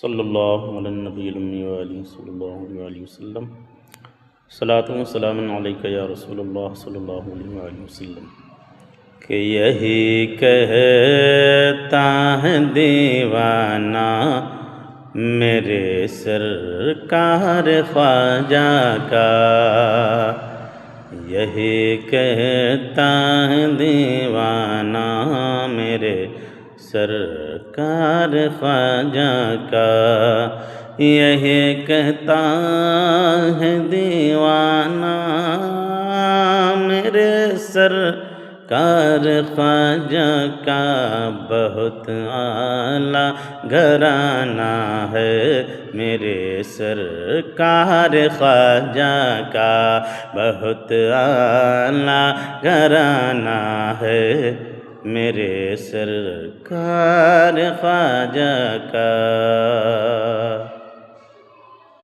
صلی اللہ علی النبی الامی وآلہ صلی اللہ علیہ وسلم۔ صلاۃ و سلام علیک یا رسول اللہ صلی اللہ علیہ وآلہ وسلم۔ کہ یہی کہتا ہے دیوانہ میرے سرکار خواجہ کا، یہی کہتا ہے دیوانہ میرے سرکار خواجہ کا، یہی کہتا ہے دیوانہ میرے سرکار خواجہ کا، بہت اعلیٰ گھرانہ ہے میرے سرکار خواجہ کا، بہت اعلیٰ گھرانہ ہے میرے سرکار خواجہ کا۔